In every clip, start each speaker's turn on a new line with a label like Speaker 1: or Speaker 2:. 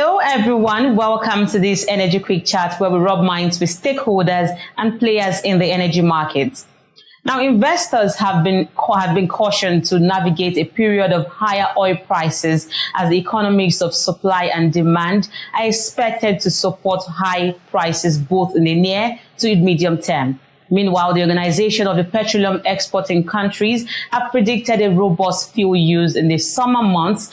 Speaker 1: Hello, everyone. Welcome to this Energy Quick Chat where we rub minds with stakeholders and players in the energy markets. Now, investors have been cautioned to navigate a period of higher oil prices as the economics of supply and demand are expected to support high prices both in the near to medium term. Meanwhile, the Organization of the Petroleum Exporting Countries have predicted a robust fuel use in the summer months,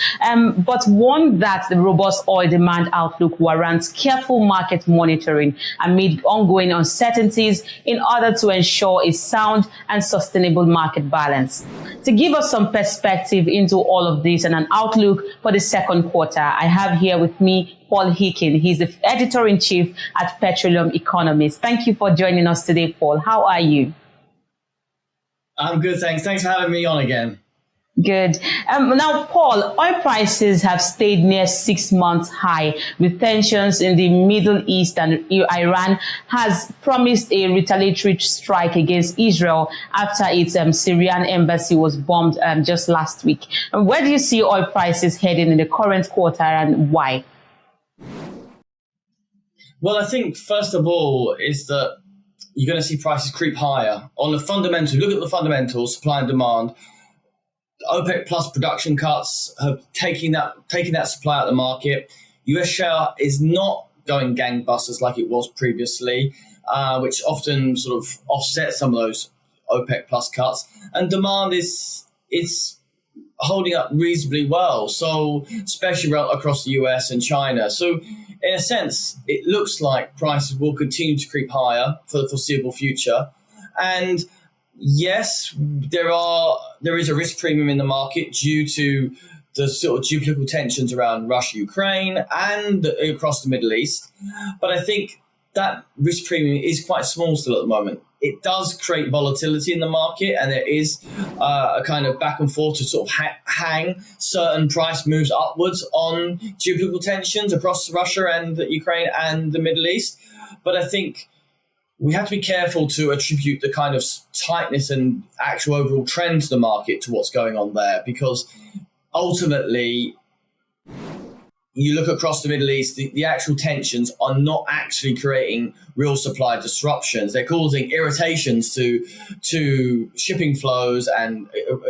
Speaker 1: but warned that the robust oil demand outlook warrants careful market monitoring amid ongoing uncertainties in order to ensure a sound and sustainable market balance. To give us some perspective into all of this and an outlook for the second quarter, I have here with me Paul Hickin. He's the editor-in-chief at Petroleum Economist. Thank you for joining us today, Paul. How are you?
Speaker 2: I'm good, thanks. Thanks for having me on again.
Speaker 1: Good. Now, Paul, oil prices have stayed near 6 months high with tensions in the Middle East, and Iran has promised a retaliatory strike against Israel after its Syrian embassy was bombed just last week. And where do you see oil prices heading in the current quarter and why?
Speaker 2: Well, I think, first of all, is that you're going to see prices creep higher. On the fundamentals, look at the fundamentals, supply and demand. OPEC plus production cuts have taken that supply out of the market. US shale is not going gangbusters like it was previously, which often sort of offsets some of those OPEC plus cuts. And demand is holding up reasonably well, so especially across the US and China. So in a sense, it looks like prices will continue to creep higher for the foreseeable future. And yes, there is a risk premium in the market due to the sort of geopolitical tensions around Russia, Ukraine, and across the Middle East. But I think that risk premium is quite small still at the moment. It does create volatility in the market, and there is a kind of back and forth to sort of hang certain price moves upwards on geopolitical tensions across Russia and Ukraine and the Middle East. But I think we have to be careful to attribute the kind of tightness and actual overall trend to the market to what's going on there, because ultimately, you look across the Middle East, the actual tensions are not actually creating real supply disruptions. They're causing irritations to shipping flows and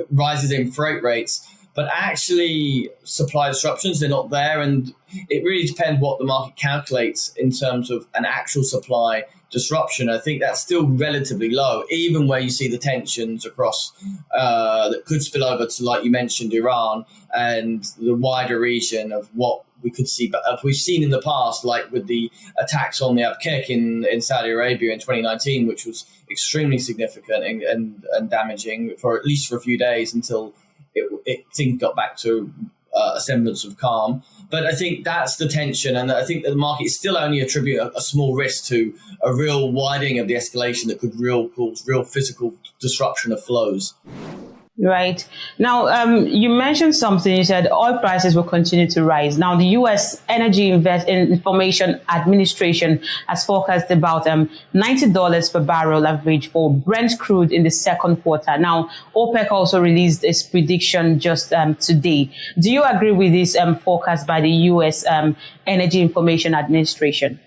Speaker 2: rises in freight rates. But actually, supply disruptions, they're not there. And it really depends what the market calculates in terms of an actual supply disruption. I think that's still relatively low, even where you see the tensions across that could spill over to, like you mentioned, Iran and the wider region of what we could see. But we've seen in the past, like with the attacks on the Hickin in Saudi Arabia in 2019, which was extremely significant and damaging for at least for a few days until things got back to a semblance of calm. But I think that's the tension, and I think that the market is still only attribute a small risk to a real widening of the escalation that could cause real physical disruption of flows.
Speaker 1: Right. Now, you mentioned something. You said oil prices will continue to rise. Now, the U.S. Energy Information Administration has forecast about $90 per barrel average for Brent crude in the second quarter. Now, OPEC also released its prediction just today. Do you agree with this forecast by the U.S. Energy Information Administration?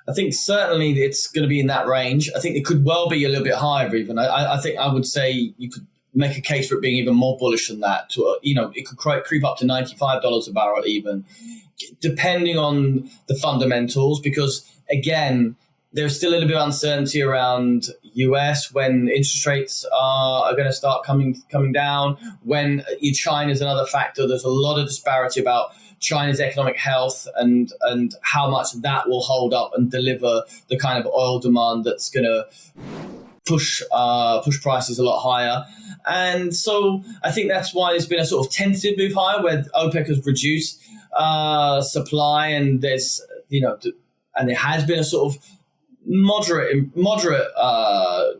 Speaker 2: I think certainly it's going to be in that range. I think it could well be a little bit higher even. I think I would say you could make a case for it being even more bullish than that. It could creep up to $95 a barrel even, depending on the fundamentals, because, again, there's still a little bit of uncertainty around US when interest rates are going to start coming down. When China's another factor, there's a lot of disparity about China's economic health and how much that will hold up and deliver the kind of oil demand that's going to push prices a lot higher. And so I think that's why there's been a sort of tentative move higher where OPEC has reduced supply, and there's and there has been a sort of moderate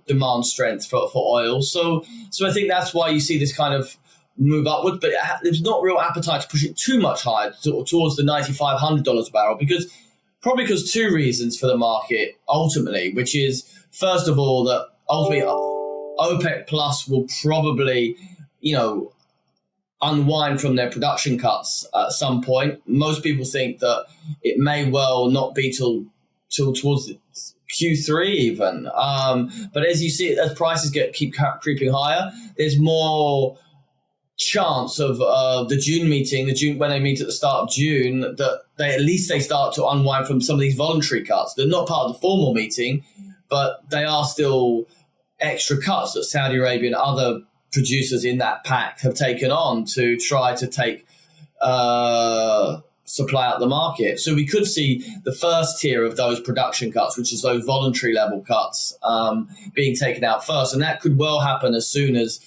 Speaker 2: demand strength for oil. So I think that's why you see this kind of move upwards, but there's not real appetite to push it too much higher towards the $9,500 a barrel, because two reasons for the market ultimately, which is, first of all, that ultimately OPEC Plus will probably, unwind from their production cuts at some point. Most people think that it may well not be till towards Q3 even. But as you see, as prices keep creeping higher, there's more chance of the June meeting, when they meet at the start of June, that they start to unwind from some of these voluntary cuts. They're not part of the formal meeting, but they are still extra cuts that Saudi Arabia and other producers in that pact have taken on to try to take supply out the market. So we could see the first tier of those production cuts, which is those voluntary level cuts, being taken out first. And that could well happen as soon as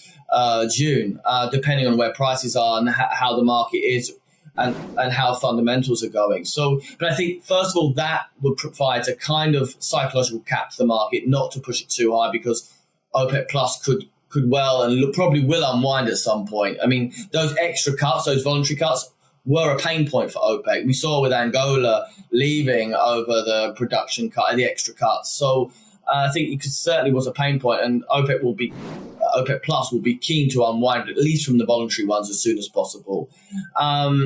Speaker 2: June, depending on where prices are and how the market is and how fundamentals are going. So, but I think, first of all, that would provide a kind of psychological cap to the market, not to push it too high, because OPEC Plus could well and probably will unwind at some point. I mean, those extra cuts, those voluntary cuts, were a pain point for OPEC. We saw with Angola leaving over the production cut, the extra cuts. So I think it certainly was a pain point, and OPEC Plus will be keen to unwind at least from the voluntary ones as soon as possible,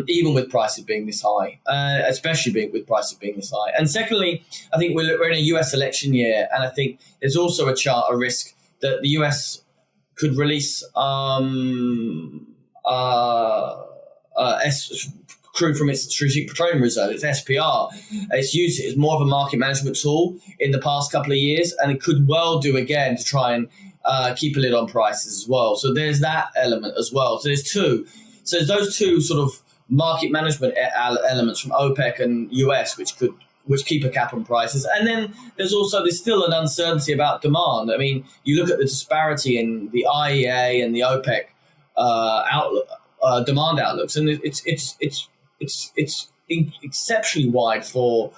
Speaker 2: even with prices being this high, especially with prices being this high. And secondly, I think we're in a US election year, and I think there's also a risk that the US could release crude from its strategic petroleum reserve, its SPR. It's used as more of a market management tool in the past couple of years, and it could well do again to try and keep a lid on prices as well. So there's that element as well. So there's those two sort of market management elements from OPEC and US, which keep a cap on prices. And then there's still an uncertainty about demand. I mean, you look at the disparity in the IEA and the OPEC demand outlooks, and it's exceptionally wide for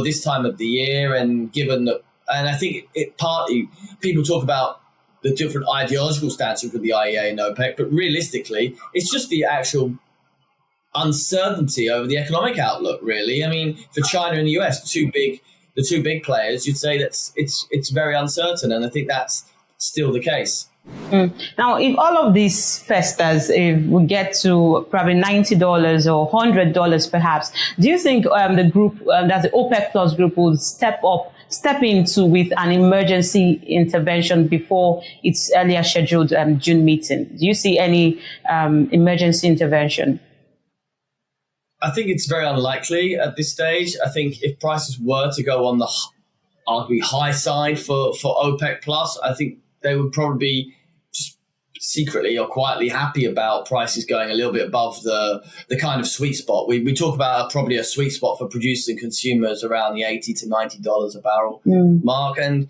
Speaker 2: this time of the year. And given that, and I think it partly, people talk about the different ideological stances with the IEA and OPEC, but realistically, it's just the actual uncertainty over the economic outlook, really. I mean, for China and the US, the two big players, you'd say that it's very uncertain, and I think that's still the case.
Speaker 1: Now, if all of these festers, if we get to probably $90 or $100 perhaps, do you think the group, that's the OPEC Plus group, will step into with an emergency intervention before its earlier scheduled June meeting? Do you see any emergency intervention?
Speaker 2: I think it's very unlikely at this stage. I think if prices were to go on the arguably high side for OPEC Plus, I think they would probably be just secretly or quietly happy about prices going a little bit above the kind of sweet spot. We talk about probably a sweet spot for producers and consumers around the $80 to $90 a barrel mark. And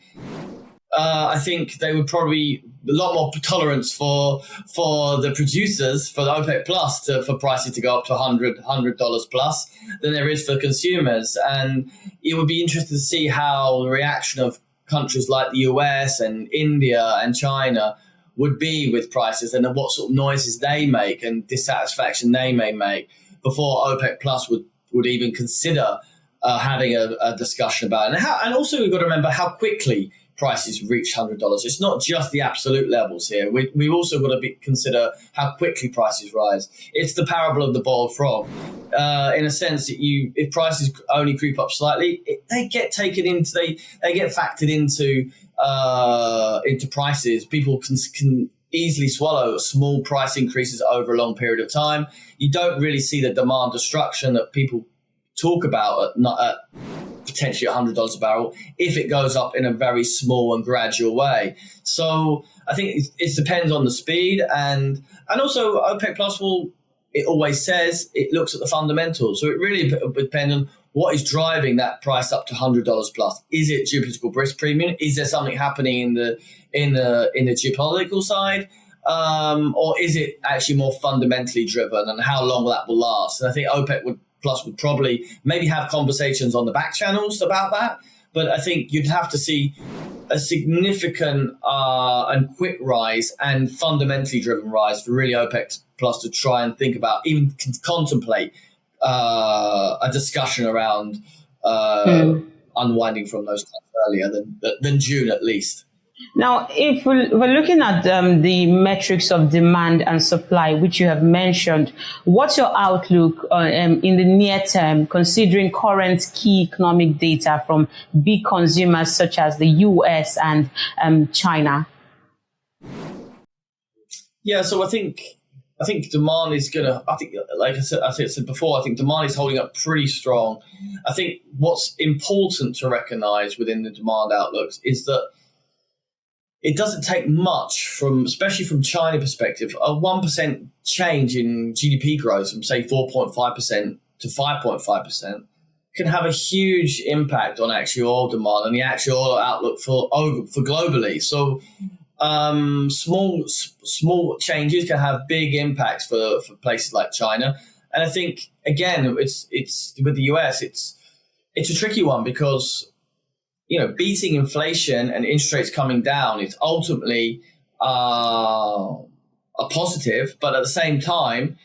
Speaker 2: I think they would probably a lot more tolerance for the producers, for the OPEC Plus, for prices to go up to $100 plus than there is for consumers. And it would be interesting to see how the reaction of countries like the US and India and China would be with prices, and what sort of noises they make and dissatisfaction they may make before OPEC Plus would even consider having a discussion about it. And also we've got to remember how quickly prices reach $100. It's not just the absolute levels here. We've also got to consider how quickly prices rise. It's the parable of the boiled frog. In a sense that if prices only creep up slightly, they get taken into, they get factored into prices. People can easily swallow small price increases over a long period of time. You don't really see the demand destruction that people talk about at potentially $100 a barrel if it goes up in a very small and gradual way. So I think it depends on the speed, and also OPEC Plus it always says it looks at the fundamentals. So it really depends on what is driving that price up to $100 plus. Is it geopolitical risk premium? Is there something happening in the geopolitical side? Or is it actually more fundamentally driven, and how long that will last? And I think OPEC Plus would probably maybe have conversations on the back channels about that. But I think you'd have to see a significant and quick rise and fundamentally driven rise for really OPEC Plus to try and think about, even contemplate a discussion around unwinding from those cuts earlier than June at least.
Speaker 1: Now, if we're looking at the metrics of demand and supply, which you have mentioned, what's your outlook in the near term, considering current key economic data from big consumers such as the US and China?
Speaker 2: Yeah, so I think demand is gonna. I think, like I said before, I think demand is holding up pretty strong. I think what's important to recognise within the demand outlooks is that it doesn't take much especially from China perspective. A 1% change in GDP growth from say 4.5% to 5.5% can have a huge impact on actual oil demand and the actual oil outlook for globally. So small changes can have big impacts for places like China. And I think again, it's with the US, it's a tricky one because beating inflation and interest rates coming down is ultimately a positive, but at the same time,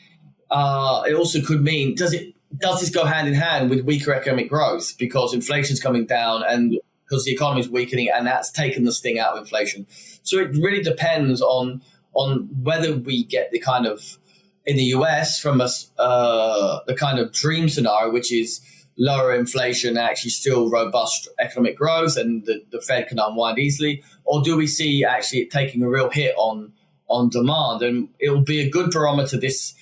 Speaker 2: it also could mean does this go hand in hand with weaker economic growth because inflation's coming down and because the economy is weakening, and that's taken the sting out of inflation. So it really depends on whether we get the kind of in the US from the kind of dream scenario, which is lower inflation, actually still robust economic growth, and the Fed can unwind easily, or do we see actually it taking a real hit on demand? And it will be a good barometer this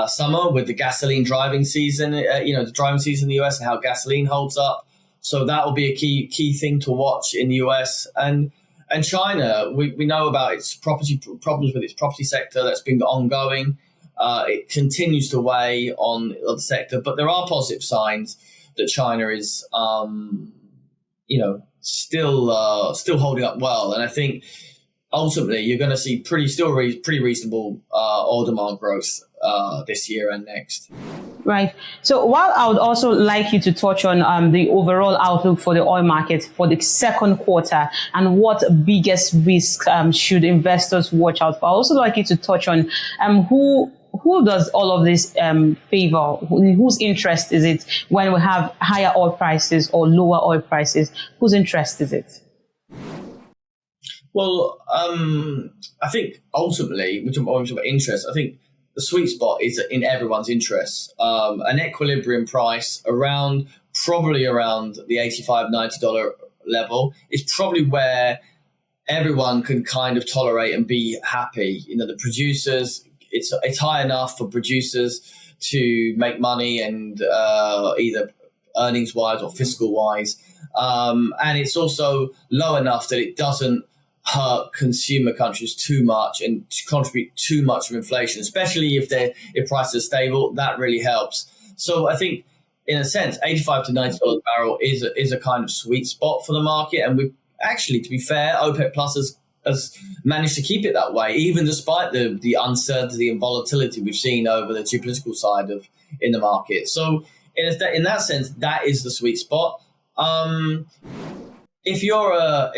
Speaker 2: summer with the gasoline driving season, the driving season in the US and how gasoline holds up. So that will be a key thing to watch in the US and China. We know about its problems with its property sector that's been ongoing. It continues to weigh on the sector, but there are positive signs that China is, still holding up well. And I think ultimately you're going to see pretty reasonable oil demand growth this year and next.
Speaker 1: Right. So while I would also like you to touch on the overall outlook for the oil market for the second quarter and what biggest risk should investors watch out for, I also like you to touch on who does all of this favor? Whose interest is it when we have higher oil prices or lower oil prices? Whose interest is it?
Speaker 2: Well, I think ultimately, when we talk about interest, I think the sweet spot is in everyone's interest. An equilibrium price probably around the $85, $90 level is probably where everyone can kind of tolerate and be happy. The producers, it's high enough for producers to make money and either earnings wise or fiscal wise, and it's also low enough that it doesn't hurt consumer countries too much and to contribute too much of inflation, especially if prices are stable. That really helps. So I think, in a sense, $85 to $90 a barrel is a kind of sweet spot for the market, and we actually, to be fair, OPEC Plus has managed to keep it that way, even despite the uncertainty and volatility we've seen over the geopolitical side in the market. So in that sense, that is the sweet spot. If you're a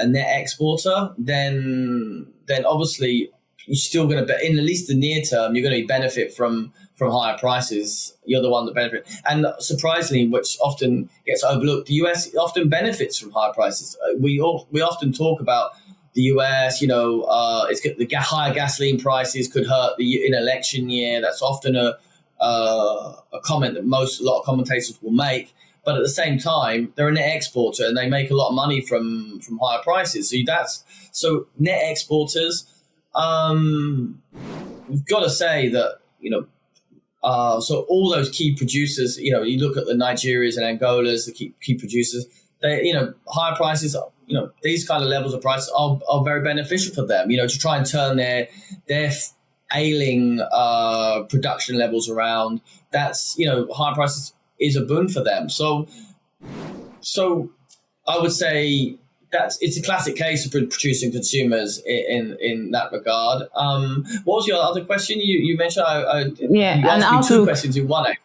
Speaker 2: net exporter, then obviously you're still going to in at least the near term, you're going to benefit from higher prices. You're the one that benefit. And surprisingly, which often gets overlooked, the US often benefits from higher prices. We often talk about the US. It's the higher gasoline prices could hurt in election year. That's often a comment that a lot of commentators will make. But at the same time, they're a net exporter and they make a lot of money from higher prices. So net exporters. We've got to say that so all those key producers. You look at the Nigerias and Angolas, the key producers. They higher prices. These kind of levels of prices are very beneficial for them. To try and turn their ailing production levels around. That's higher prices is a boon for them. So I would say it's a classic case of producing consumers in that regard. What was your other question? You mentioned you asked me two questions in one.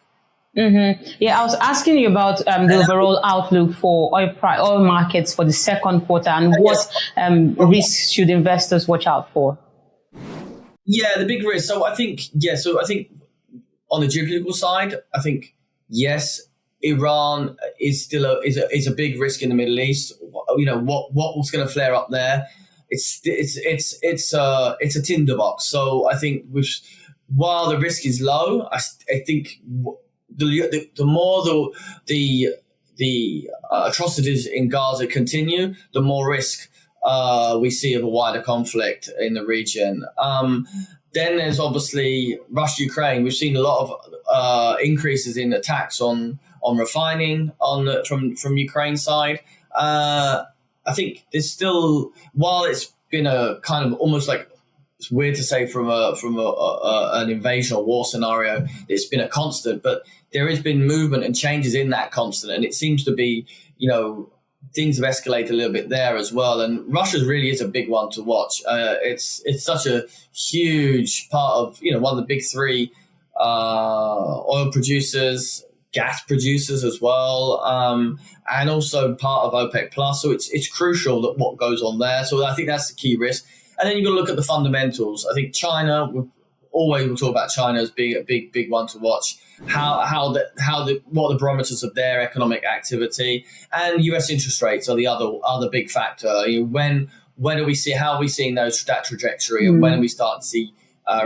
Speaker 1: Mm-hmm. Yeah, I was asking you about the overall outlook for oil markets for the second quarter and what risks should investors watch out for?
Speaker 2: Yeah, the big risk. So I think on the geopolitical side, I think yes, Iran is still a big risk in the Middle East. What's going to flare up there? It's a tinderbox. So I think while the risk is low, I think the more the atrocities in Gaza continue, the more risk we see of a wider conflict in the region. Then there's obviously Russia-Ukraine. We've seen a lot of increases in attacks on refining from Ukraine side. I think there's still, while it's been a kind of almost like, it's weird to say from an invasion or war scenario, it's been a constant, but there has been movement and changes in that constant, and it seems to be, things have escalated a little bit there as well. And Russia really is a big one to watch. It's such a huge part of, one of the big three oil producers, gas producers as well, and also part of OPEC Plus. So it's crucial that what goes on there. So I think that's the key risk. And then you've got to look at the fundamentals. I think China, we'll talk about China as being a big one to watch. What are the barometers of their economic activity, and US interest rates are the other big factor. When do we see, how are we seeing that trajectory, and when do we start to see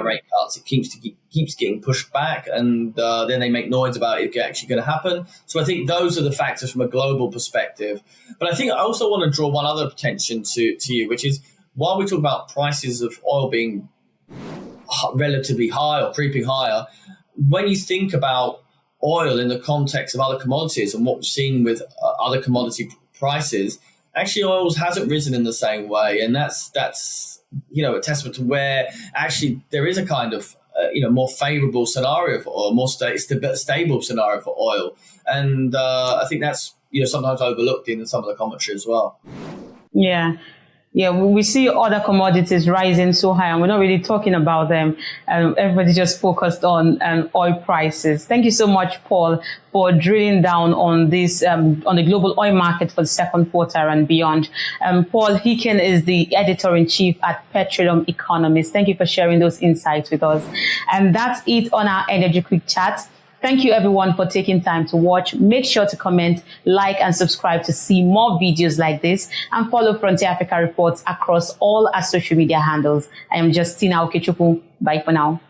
Speaker 2: rate cuts? It keeps getting pushed back, and then they make noise about it actually going to happen. So I think those are the factors from a global perspective. But I think I also want to draw one other attention to you, which is, while we talk about prices of oil being relatively high or creeping higher, when you think about oil in the context of other commodities and what we've seen with other commodity prices, actually oil hasn't risen in the same way. And that's a testament to where actually there is a kind of more favorable scenario for oil, more stable scenario for oil. And I think that's sometimes overlooked in some of the commentary as well.
Speaker 1: Yeah, we see other commodities rising so high, and we're not really talking about them. Everybody's just focused on oil prices. Thank you so much, Paul, for drilling down on this, on the global oil market for the second quarter and beyond. Paul Hickin is the editor-in-chief at Petroleum Economist. Thank you for sharing those insights with us. And that's it on our Energy Quick Chat. Thank you, everyone, for taking time to watch. Make sure to comment, like, and subscribe to see more videos like this, and follow Frontier Africa Reports across all our social media handles. I am Justina Okechukwu. Bye for now.